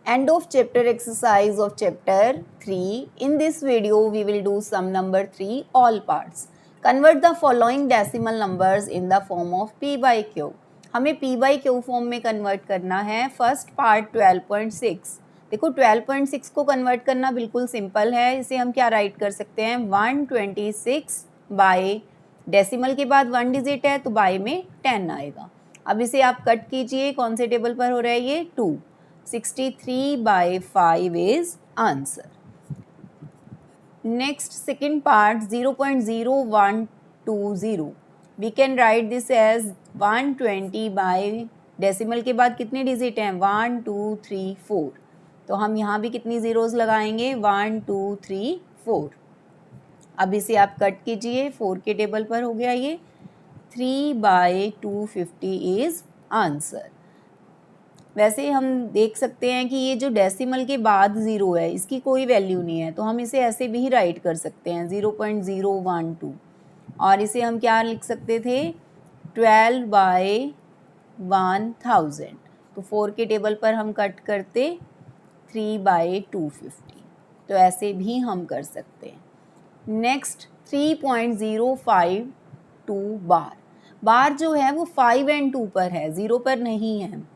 End of chapter exercise of chapter 3. In this video, we will do sum number 3, all parts. Convert the following decimal numbers in the form of p by q. हमें p by q form में convert करना है. First part 12.6. देखो 12.6 को convert करना बिल्कुल simple है. इसे हम क्या राइट कर सकते हैं, 126 बाय, डेसिमल के बाद 1 डिजिट है तो बाय में 10 आएगा. अब इसे आप कट कीजिए. कौन से टेबल पर हो रहा है ये, 2. 63 by 5 is answer. Next, second part, 0.0120. We can write this as 120 by, decimal के बाद कितने डिजिट हैं, 1 2 3 4. तो हम यहाँ भी कितनी ज़ीरोज़ लगाएंगे, 1 2 3 4. अब इसे आप कट कीजिए. 4 के टेबल पर हो गया ये. 3 by 250 is आंसर. वैसे हम देख सकते हैं कि ये जो डेसिमल के बाद ज़ीरो है इसकी कोई वैल्यू नहीं है, तो हम इसे ऐसे भी राइट कर सकते हैं 0.012. और इसे हम क्या लिख सकते थे, 12 by 1000. तो 4 के टेबल पर हम कट करते 3 by 250. तो ऐसे भी हम कर सकते हैं. नेक्स्ट 3.052 बार. बार जो है वो 5 और 2 पर है, 0 पर नहीं है.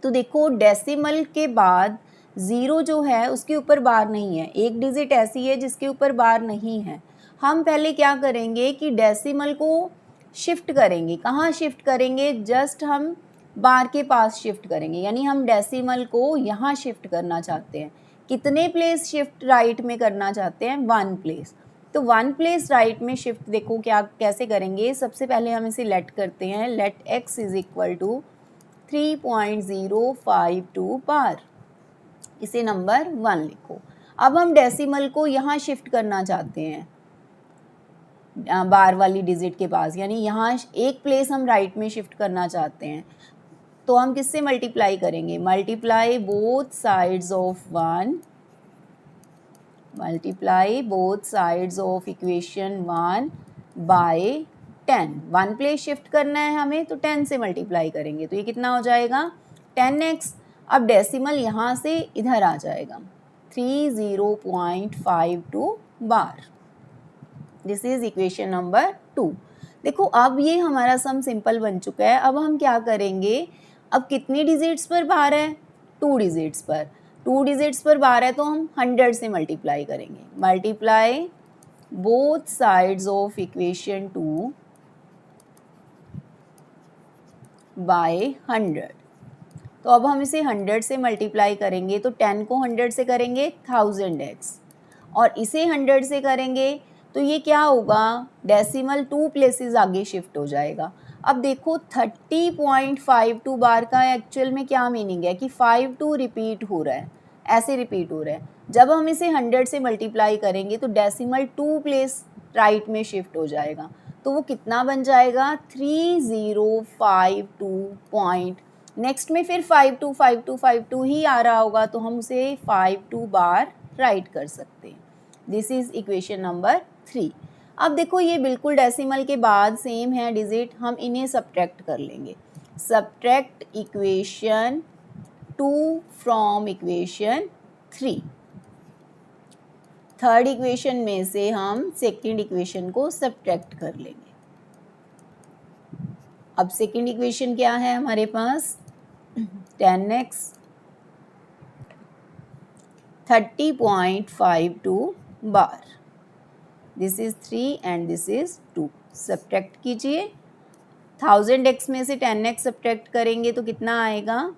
तो देखो डेसिमल के बाद ज़ीरो जो है उसके ऊपर बार नहीं है. एक डिजिट ऐसी है जिसके ऊपर बार नहीं है. हम पहले क्या करेंगे कि डेसिमल को शिफ्ट करेंगे. कहाँ शिफ्ट करेंगे, जस्ट हम बार के पास शिफ्ट करेंगे. यानी हम डेसिमल को यहाँ शिफ्ट करना चाहते हैं. कितने प्लेस शिफ्ट राइट में करना चाहते हैं, 1 प्लेस. तो 1 प्लेस राइट में शिफ्ट देखो क्या कैसे करेंगे. सबसे पहले हम इसे लेट करते हैं. Let x is equal to 3.052 bar. इसे नंबर 1 लिखो. अब हम डेसिमल को यहाँ शिफ्ट करना चाहते हैं बार वाली डिजिट के पास, यानी यहाँ एक प्लेस हम राइट में शिफ्ट करना चाहते हैं. तो हम किससे मल्टीप्लाई करेंगे, multiply both sides of 1, multiply both sides of equation 1 by 10. 1 place shift करना है हमें तो 10 से मल्टीप्लाई करेंगे. तो ये कितना हो जाएगा, 10x. अब डेसिमल यहाँ से इधर आ जाएगा, 30.52 bar. This is equation number 2. देखो अब ये हमारा सम सिंपल बन चुका है. अब हम क्या करेंगे, अब कितनी डिजिट्स पर बार है, 2 डिजिट्स पर. 2 डिजिट्स पर बार है तो हम 100 से मल्टीप्लाई करेंगे. Multiply both sides of equation 2 by 100. तो अब हम इसे 100 से मल्टीप्लाई करेंगे तो 10 को 100 से करेंगे 1000x, और इसे 100 से करेंगे तो ये क्या होगा, डेसिमल 2 प्लेसेस आगे शिफ्ट हो जाएगा. अब देखो 30.52 बार का एक्चुअल में क्या मीनिंग है कि 52 रिपीट हो रहा है, ऐसे रिपीट हो रहा है. जब हम इसे 100 से मल्टीप्लाई करेंगे तो डेसिमल 2 प्लेस राइट में शिफ्ट हो जाएगा. तो वो कितना बन जाएगा, 3052 पॉइंट. नेक्स्ट में फिर 525252 ही आ रहा होगा तो हम उसे 52 बार राइट कर सकते हैं. This is equation number 3. अब देखो ये बिल्कुल डेसिमल के बाद सेम है डिजिट, हम इन्हें सब्ट्रैक्ट कर लेंगे. Subtract equation 2 from equation 3. Third equation में से हम सेकेंड इक्वेशन को सब्ट्रैक्ट कर लेंगे. अब सेकेंड इक्वेशन क्या है हमारे पास, 10x 30.52 bar. This is 3 and this is 2. Subtract कीजिए. 1000x में से 10x सब्ट्रैक्ट करेंगे तो कितना आएगा,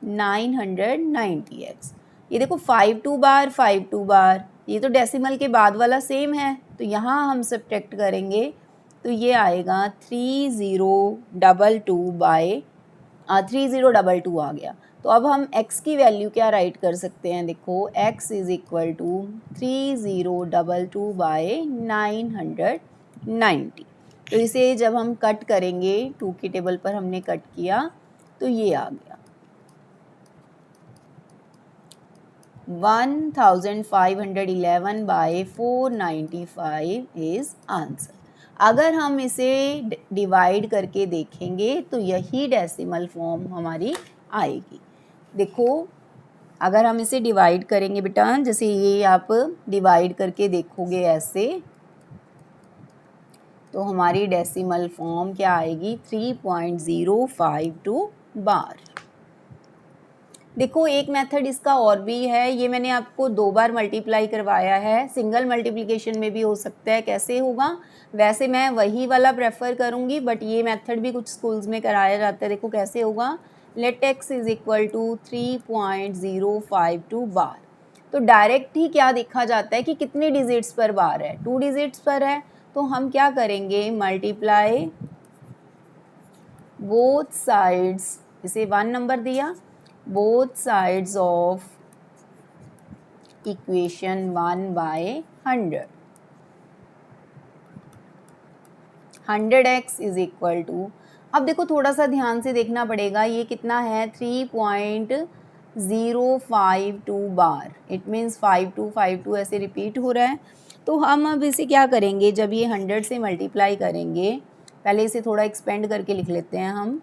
990x. ये देखो 52 बार 52 बार, ये तो डेसिमल के बाद वाला सेम है, तो यहाँ हम सब्ट्रैक्ट करेंगे तो ये आएगा 3022 बाय 3022 आ गया. तो अब हम x की वैल्यू क्या राइट कर सकते हैं, देखो x is equal to 3022 by 990. तो इसे जब हम कट करेंगे, 2 की टेबल पर हमने कट किया तो ये आ गया 1511 बाय 495 इज आंसर. अगर हम इसे डिवाइड करके देखेंगे तो यही डेसिमल फॉर्म हमारी आएगी. देखो अगर हम इसे डिवाइड करेंगे बेटा, जैसे ये आप डिवाइड करके देखोगे ऐसे, तो हमारी डेसिमल फॉर्म क्या आएगी, 3.052 बार। देखो एक मेथड इसका और भी है, ये मैंने आपको 2 बार मल्टीप्लाई करवाया है, सिंगल मल्टीप्लिकेशन में भी हो सकता है। कैसे होगा, वैसे मैं वही वाला प्रेफर करूँगी, बट ये मेथड भी कुछ स्कूल्स में कराया जाता है। देखो कैसे होगा, let x is equal to 3.052 bar. तो डायरेक्ट ही क्या देखा जाता है कि कितने डिजिट्स पर बार है, 2 डिजिट्स पर है। तो हम क्या करेंगे, मल्टीप्लाई बोथ साइड्स, इसे 1 नंबर दिया, both sides of equation 1 by 100. 100x is equal to, अब देखो थोड़ा सा ध्यान से देखना पड़ेगा, ये कितना है 3.052 बार। इट मीन्स 5252 ऐसे रिपीट हो रहा है। तो हम अब इसे क्या करेंगे, जब ये 100 से मल्टीप्लाई करेंगे, पहले इसे थोड़ा एक्सपेंड करके लिख लेते हैं हम।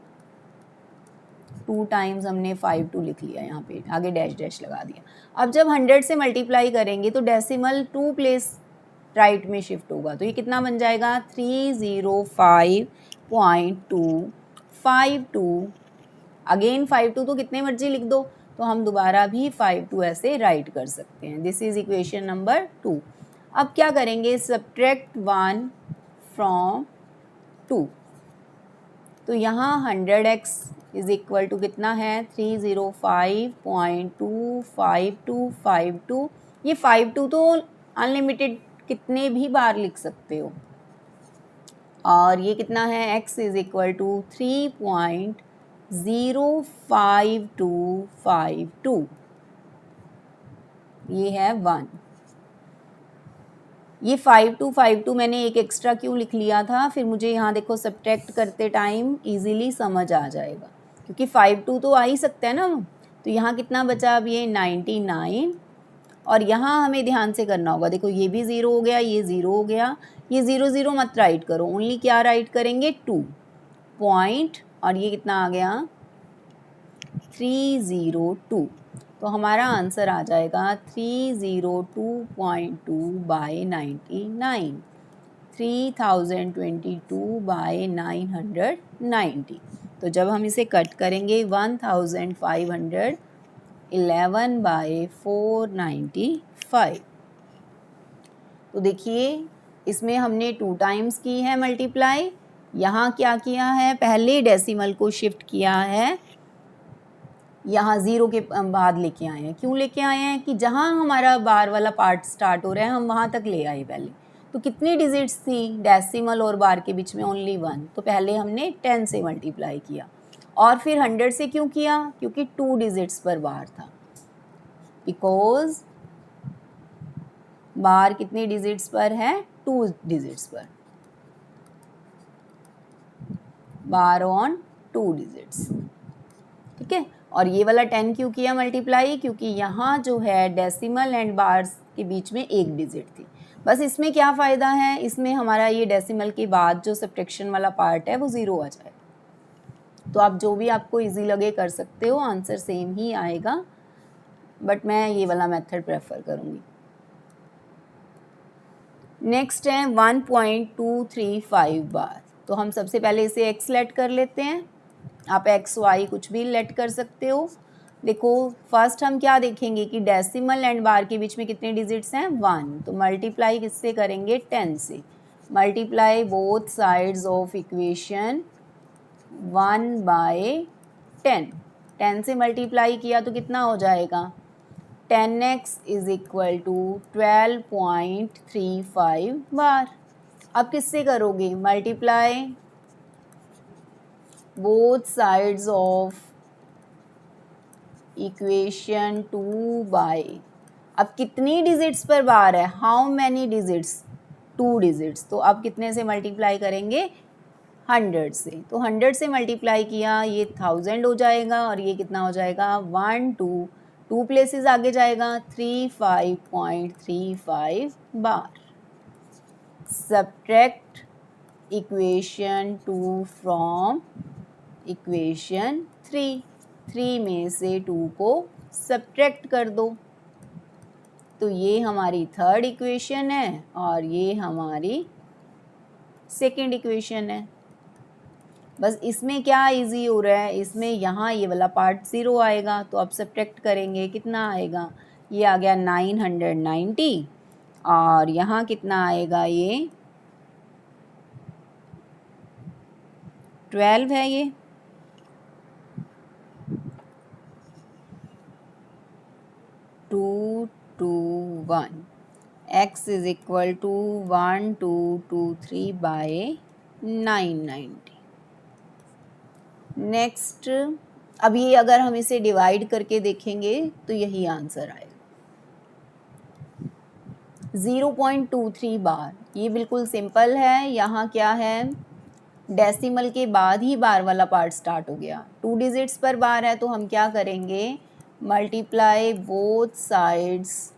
2 टाइम्स हमने 52 लिख लिया, यहाँ पे आगे डैश डैश लगा दिया। अब जब 100 से मल्टीप्लाई करेंगे तो डेसिमल 2 प्लेस राइट में शिफ्ट होगा, तो ये कितना बन जाएगा 305.252। अगेन 52 तो कितने मर्जी लिख दो, तो हम दोबारा भी 52 ऐसे राइट कर सकते हैं। This is equation number 2। अब क्या करेंगे, सब्ट्रैक्ट 1 फ्रॉम 2। तो यहाँ 100x इज इक्वल टू कितना है 305.25252। ये 52 तो अनलिमिटेड कितने भी बार लिख सकते हो। और ये कितना है, x इज इक्वल टू 3.05252, ये है 1। ये 5252 मैंने एक एक्स्ट्रा क्यों लिख लिया था, फिर मुझे यहाँ देखो सब्ट्रैक्ट करते टाइम इजीली समझ आ जाएगा, क्योंकि 52 तो आ ही सकता है ना। तो यहाँ कितना बचा, अब ये 99, और यहाँ हमें ध्यान से करना होगा। देखो ये भी 0 हो गया, ये 0 हो गया, ये 0 0 मत राइट करो, ओनली क्या राइट करेंगे 2 पॉइंट, और ये कितना आ गया 302। तो हमारा आंसर आ जाएगा 302.2 बाई 99, 3022 बाई 990। तो जब हम इसे कट करेंगे 1511 बाई 495। तो देखिए इसमें हमने 2 टाइम्स की है मल्टीप्लाई। यहाँ क्या किया है, पहले डेसिमल को शिफ्ट किया है, यहाँ 0 के बाद लेके आए हैं। क्यों लेके आए हैं कि जहाँ हमारा बार वाला पार्ट स्टार्ट हो रहा है हम वहाँ तक ले आए पहले। तो कितनी डिजिट्स थी डेसिमल और बार के बीच में, ओनली 1। तो पहले हमने 10 से मल्टीप्लाई किया, और फिर 100 से क्यों किया, क्योंकि 2 डिजिट्स पर बार था। बिकॉज बार कितनी डिजिट्स पर है, 2 डिजिट्स पर, बार ऑन 2 डिजिट्स। ठीक है, और ये वाला 10 क्यों किया मल्टीप्लाई, क्योंकि यहाँ जो है डेसिमल एंड बार्स के बीच में एक डिजिट थी। बस इसमें क्या फ़ायदा है, इसमें हमारा ये डेसिमल के बाद जो सब्ट्रैक्शन वाला पार्ट है वो 0 आ जाए। तो आप जो भी आपको इजी लगे कर सकते हो, आंसर सेम ही आएगा, बट मैं ये वाला मेथड प्रेफर करूँगी। नेक्स्ट है 1.235 बार। तो हम सबसे पहले इसे x लेट कर लेते हैं, आप x y कुछ भी लेट कर सकते हो। देखो फर्स्ट हम क्या देखेंगे कि डेसिमल एंड बार के बीच में कितने डिजिट्स हैं, 1। तो मल्टीप्लाई किससे करेंगे, 10 से। Multiply both sides of equation 1 by 10। 10 से मल्टीप्लाई किया तो कितना हो जाएगा, 10x इज इक्वल टू 12.35 बार। अब किससे करोगे, multiply both sides of equation 2 by, अब कितनी डिजिट्स पर बार है, हाउ मैनी डिजिट्स, 2 डिजिट्स। तो अब कितने से मल्टीप्लाई करेंगे, 100 से। तो 100 से मल्टीप्लाई किया, ये 1000 हो जाएगा, और ये कितना हो जाएगा 2 प्लेसेस आगे जाएगा 35.35 बार। सब्ट्रैक्ट इक्वेशन 2 फ्रॉम इक्वेशन 3 में से 2 को सब्ट्रैक्ट कर दो। तो ये हमारी थर्ड इक्वेशन है और ये हमारी सेकेंड इक्वेशन है। बस इसमें क्या इजी हो रहा है, इसमें यहाँ ये वाला पार्ट 0 आएगा, तो अब सब्ट्रैक्ट करेंगे कितना आएगा, ये आ गया 990 और यहाँ कितना आएगा, ये 12 है ये। Two two one x is equal to 1223 by 990। Next, अब ये अगर हम इसे डिवाइड करके देखेंगे तो यही आंसर आएगा 0.23 बार। ये बिल्कुल सिंपल है। यहाँ क्या है, डेसिमल के बाद ही बार वाला पार्ट स्टार्ट हो गया। 2 डिजिट्स पर बार है तो हम क्या करेंगे, multiply both sides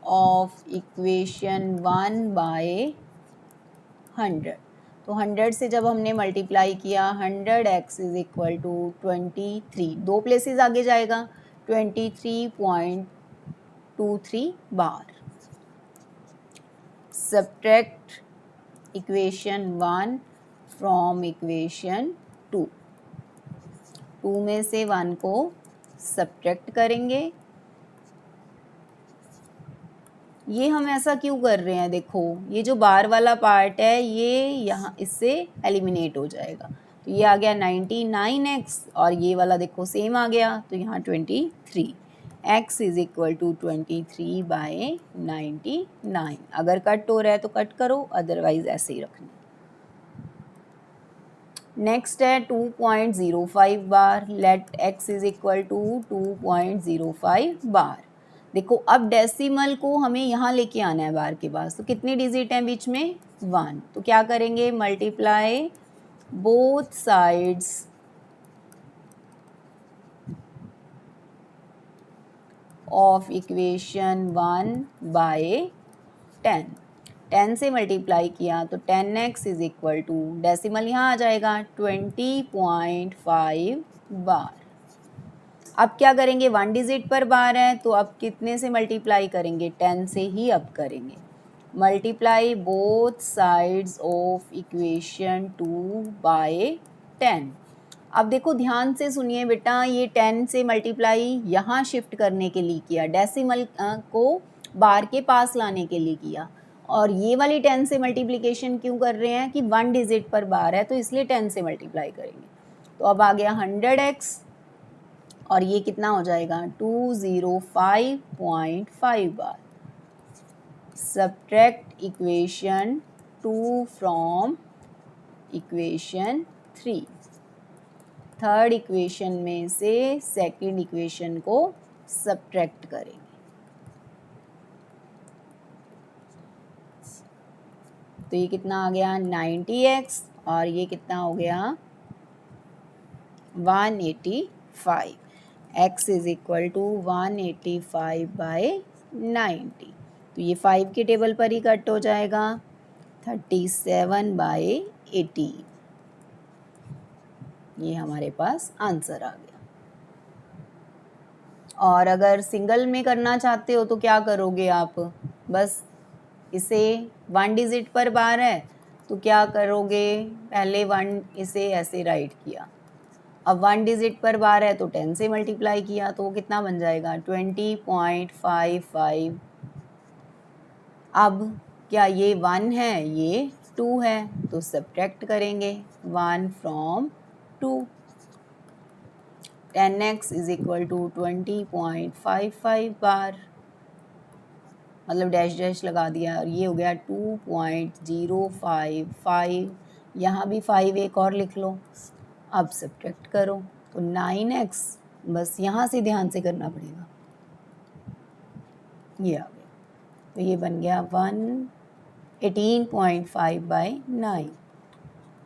of equation 1 by 100। तो 100 से जब हमने मल्टीप्लाई किया, 100x is equal to 23, 2 places आगे जाएगा, 23.23 bar. Subtract equation 1 from equation 2। 2 में से 1 को सब्ट्रैक्ट करेंगे। ये हम ऐसा क्यों कर रहे हैं, देखो ये जो बार वाला पार्ट है ये यहाँ इससे एलिमिनेट हो जाएगा। तो ये आ गया 99x और ये वाला देखो सेम आ गया, तो यहाँ 23। x is equal to 23 by 99। अगर कट हो रहा है तो कट करो, अदरवाइज ऐसे ही रखना। नेक्स्ट है 2.05 bar. Let x is equal to 2.05 bar. देखो अब डेसिमल को हमें यहाँ लेके आना है बार के पास, तो कितनी डिजिट हैं बीच में, 1। तो क्या करेंगे, multiply both sides of equation 1 by 10। 10 से मल्टीप्लाई किया तो 10x is equal to, decimal यहाँ आ जाएगा 20.5 बार। अब क्या करेंगे, 1 डिजिट पर बार है तो अब कितने से मल्टीप्लाई करेंगे, 10 से ही अब करेंगे। Multiply both sides of equation 2 by 10। अब देखो ध्यान से सुनिए बेटा, ये 10 से मल्टीप्लाई यहाँ शिफ्ट करने के लिए किया, डेसिमल को बार के पास लाने के लिए किया। और ये वाली 10 से मल्टीप्लिकेशन क्यों कर रहे हैं कि 1 डिजिट पर बार है तो इसलिए 10 से मल्टीप्लाई करेंगे। तो अब आ गया 100x और ये कितना हो जाएगा, 205.5 bar. Subtract equation 2 from equation 3। Third equation में से सेकंड इक्वेशन को सब्ट्रैक्ट करेंगे। तो ये कितना आ गया, 90x और ये कितना हो गया, 185। x is equal to 185 by 90। तो ये 5 के टेबल पर ही कट हो जाएगा, 37 बाय 80। ये हमारे पास आंसर आ गया। और अगर सिंगल में करना चाहते हो तो क्या करोगे आप, बस इसे 1 डिजिट पर बार है तो क्या करोगे, पहले 1 इसे ऐसे राइट किया, अब 1 डिजिट पर बार है तो 10 से मल्टीप्लाई किया, तो वो कितना बन जाएगा, 20.55। अब क्या ये 1 है, ये 2 है, तो सब्ट्रैक्ट करेंगे 1 from 2। 10x is equal to 20.55 bar, मतलब डैश डैश लगा दिया और ये हो गया 2.055। यहाँ भी 5 एक और लिख लो। अब सब्ट्रैक्ट करो तो 9x, बस यहाँ से ध्यान से करना पड़ेगा, ये आ गया। तो ये बन गया 118.5 बाय 9,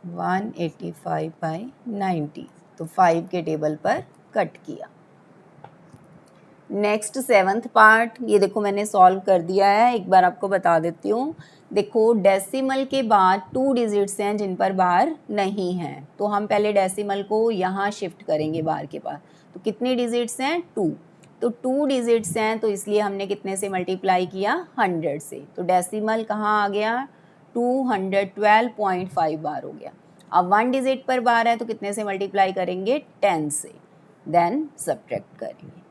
185 बाय 90। तो 5 के टेबल पर कट किया। नेक्स्ट 7th पार्ट, ये देखो मैंने सॉल्व कर दिया है, एक बार आपको बता देती हूँ। देखो डेसिमल के बाद 2 डिजिट्स हैं जिन पर बार नहीं हैं, तो हम पहले डेसिमल को यहाँ शिफ्ट करेंगे बार के पास। तो कितने डिजिट्स हैं 2, तो 2 डिजिट्स हैं तो इसलिए हमने कितने से मल्टीप्लाई किया 100 से। तो डेसिमल कहाँ आ गया 212.5 बार हो गया। अब 1 डिजिट पर बार है तो कितने से मल्टीप्लाई करेंगे 10 से, देन सब्ट्रैक्ट करेंगे।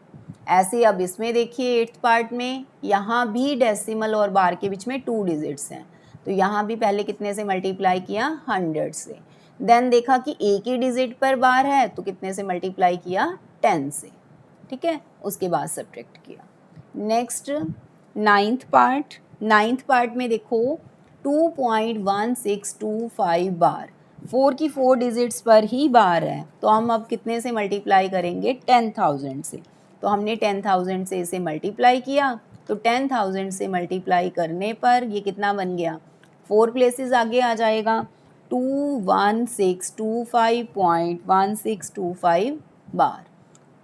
ऐसे अब इसमें देखिए 8th पार्ट में यहाँ भी डेसिमल और बार के बीच में 2 डिजिट्स हैं, तो यहाँ भी पहले कितने से मल्टीप्लाई किया 100 से, देन देखा कि एक ही डिजिट पर बार है तो कितने से मल्टीप्लाई किया 10 से, ठीक है, उसके बाद सब्ट्रैक्ट किया। नेक्स्ट 9th पार्ट में देखो 2.1625 बार, 4 की 4 डिजिट्स पर ही बार है, तो हम अब कितने से मल्टीप्लाई करेंगे 10,000 से। तो हमने 10,000 से इसे मल्टीप्लाई किया, तो 10,000 से मल्टीप्लाई करने पर ये कितना बन गया 4 प्लेसेस आगे आ जाएगा 21625.1625 बार,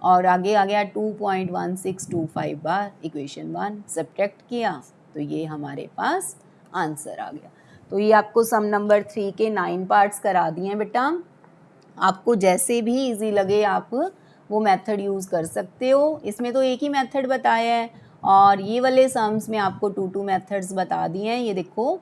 और आगे आ गया 2.1625 बार, इक्वेशन 1 सब्ट्रैक्ट किया तो ये हमारे पास आंसर आ गया। तो ये आपको सम नंबर 3 के 9 पार्ट्स करा दिए हैं बेटा। आपको जैसे भी इजी लगे आप वो मेथड यूज़ कर सकते हो। इसमें तो एक ही मेथड बताया है और ये वाले सम्स में आपको 2 मेथड्स बता दिए हैं। ये देखो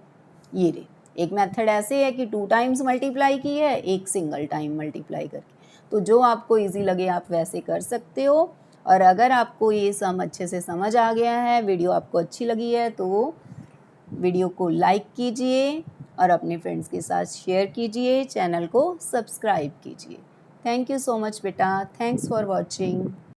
ये रे, एक मेथड ऐसे है कि 2 टाइम्स मल्टीप्लाई की है, एक सिंगल टाइम मल्टीप्लाई करके। तो जो आपको इजी लगे आप वैसे कर सकते हो। और अगर आपको ये सम अच्छे से समझ आ गया है, वीडियो आपको अच्छी लगी है, तो वीडियो को लाइक कीजिए और अपने फ्रेंड्स के साथ शेयर कीजिए, चैनल को सब्सक्राइब कीजिए। थैंक यू सो मच बेटा, थैंक्स फॉर वॉचिंग।